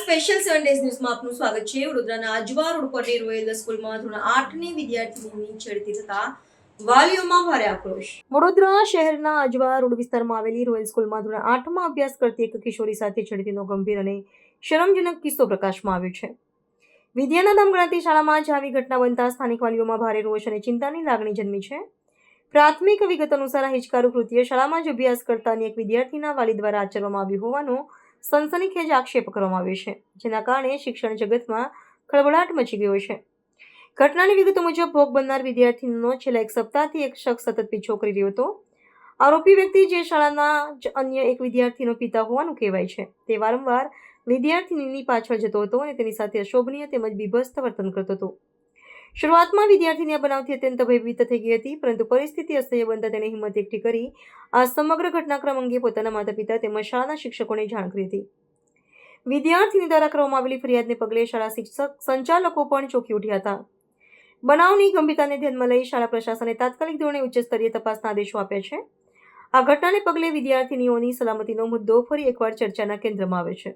Special 7 days ન્યૂઝમાં આપનું સ્વાગત છે। વડોદરાના આજવા રોડ પરની રોયલ સ્કૂલમાં ધોરણ 8ની વિદ્યાર્થીનીની છેડતી થતા વાલીઓમાં ભારે આક્રોશ। વડોદરા શહેરના આજવા રોડ વિસ્તારમાં આવેલી રોયલ સ્કૂલમાં ધોરણ 8માં અભ્યાસ કરતી એક કિશોરી સાથે છેડતીનો ગંભીર અને શરમજનક કિસ્સો પ્રકાશમાં આવ્યો છે। વિદ્યાના ધામ ગણાતી શાળામાં જ આવી ઘટના બનતા સ્થાનિક વાલીઓમાં ભારે રોષ અને ચિંતાની લાગણી જન્મી છે। પ્રાથમિક વિગત અનુસાર આ હિચકારું કૃત્ય શાળામાં જ અભ્યાસ કરતા અન્ય એક વિદ્યાર્થીના વાલી દ્વારા આચરવામાં આવ્યું હોવાનો સનસનીખેજ આક્ષેપ કરવામાં આવ્યો છે, જેના કારણે શિક્ષણ જગતમાં ખળભળાટ મચી ગયો છે। ઘટનાની વિગતો મુજબ ભોગ બનનાર વિદ્યાર્થીનો છેલ્લા એક સપ્તાહથી એક શખ્સ સતત પીછો કરી રહ્યો હતો। આરોપી વ્યક્તિ જે શાળાના જ અન્ય એક વિદ્યાર્થીનો પિતા હોવાનું કહેવાય છે, તે વારંવાર વિદ્યાર્થીનીની પાછળ જતો હતો અને તેની સાથે અશોભનીય તેમજ બીભત્સ વર્તન કરતો હતો। શરૂઆતમાં વિદ્યાર્થીની આ બનાવથી અત્યંત ભયભીત થઈ ગઈ હતી, પરંતુ પરિસ્થિતિ અસહ્ય બનતા તેણે હિંમત એકઠી કરી આ સમગ્ર ઘટનાક્રમ અંગે પોતાના માતા પિતા તેમજ શાળાના શિક્ષકોને જાણ કરી હતી। વિદ્યાર્થીની દ્વારા કરવામાં આવેલી ફરિયાદને પગલે શાળા શિક્ષક સંચાલકો પણ ચોંકી ઉઠ્યા હતા। બનાવની ગંભીરતાને ધ્યાનમાં લઈ શાળા પ્રશાસને તાત્કાલિક ધોરણે ઉચ્ચ સ્તરીય તપાસના આદેશો આપ્યા છે। આ ઘટનાને પગલે વિદ્યાર્થીનીઓની સલામતીનો મુદ્દો ફરી એકવાર ચર્ચાના કેન્દ્રમાં આવ્યો છે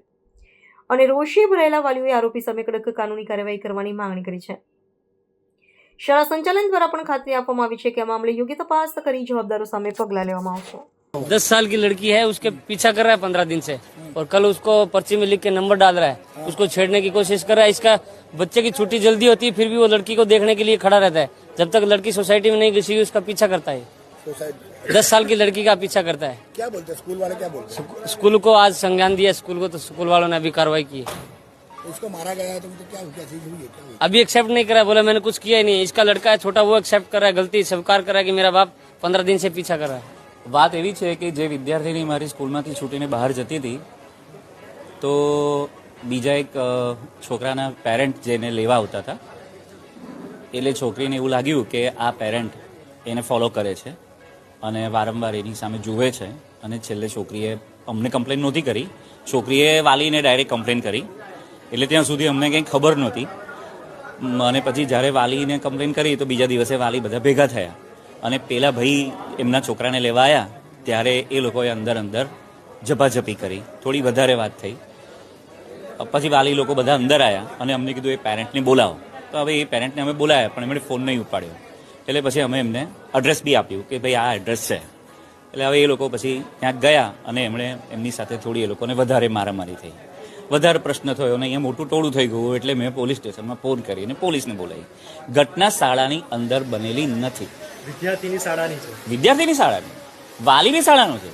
અને રોષે ભરાયેલા વાલીઓએ આરોપી સામે કડક કાનૂની કાર્યવાહી કરવાની માંગણી કરી છે। શાળા સંચાલન દ્વારા પણ ખાતરી આપવામાં આવી છે કે આ મામલે યોગ્ય તપાસ કરી જવાબદારો સામે પગલાં લેવામાં આવશે। 10 साल की लड़की है, उसके पीछा कर रहा है 15 दिन से, और कल उसको पर्ची में लिख के नंबर डाल रहा है, उसको छेड़ने की कोशिश कर रहा है। इसका बच्चे की छुट्टी जल्दी होती है, फिर भी वो लड़की को देखने के लिए खड़ा रहता है। जब तक लड़की सोसाइटी में नहीं घुसी उसका पीछा करता है। 10 साल की लड़की का पीछा करता है। क्या बोलते हैं स्कूल वाले, क्या बोलते हैं? स्कूल को आज संज्ञान दिया स्कूल को, तो स्कूल वालों ने अभी कार्रवाई की है। उसको मारा गया है तो क्या चीज हुई है, क्या हुई? अभी एक्सेप्ट नहीं करा, बोला मैंने कुछ किया ही नहीं। इसका लड़का है छोटा, वो एक्सेप्ट कर रहा है, गलती स्वीकार कर रहा है कि मेरा बाप 15 दिन से पीछा कर रहा है। વાત એવી છે કે જે વિદ્યાર્થીની મારી સ્કૂલમાંથી છૂટીને બહાર જતી હતી, તો બીજા એક છોકરાના પેરેન્ટ જેને લેવા આવતા હતા, એટલે છોકરીને એવું લાગ્યું કે આ પેરેન્ટ એને ફોલો કરે છે અને વારંવાર એની સામે જુએ છે, અને છેલ્લે છોકરીએ અમને કમ્પ્લેન નહોતી કરી, છોકરીએ વાલીને ડાયરેક્ટ કમ્પ્લેન કરી, એટલે ત્યાં સુધી અમને કંઈ ખબર નહોતી। અને પછી જ્યારે વાલીને કમ્પ્લેન કરી તો બીજા દિવસે વાલી બધા ભેગા થયા અને પેલા ભાઈ એમના છોકરાને લેવા આવ્યા ત્યારે એ લોકોએ અંદર ઝપાઝપી કરી, થોડી વધારે વાત થઈ। પછી વાલી લોકો બધા અંદર આવ્યા અને અમને કીધું એ પેરેન્ટને બોલાવો। તો હવે એ પેરેન્ટને અમે બોલાવ્યા, પણ એમણે ફોન નહીં ઉપાડ્યો, એટલે પછી અમે એમને એડ્રેસ બી આપ્યું કે ભાઈ આ એડ્રેસ છે। એટલે હવે એ લોકો પછી ત્યાં ગયા અને એમણે એમની સાથે થોડી એ લોકોને વધારે મારામારી થઈ, વધારે પ્રશ્ન થયો અને અહીંયા મોટું ટોળું થઈ ગયું, એટલે મેં પોલીસ સ્ટેશનમાં ફોન કરીને પોલીસને બોલાવી। ઘટના શાળાની અંદર બનેલી નથી, વિદ્યાર્થીની શાળાની છે, વિદ્યાર્થીની શાળાની, વાલીની શાળાનો છે।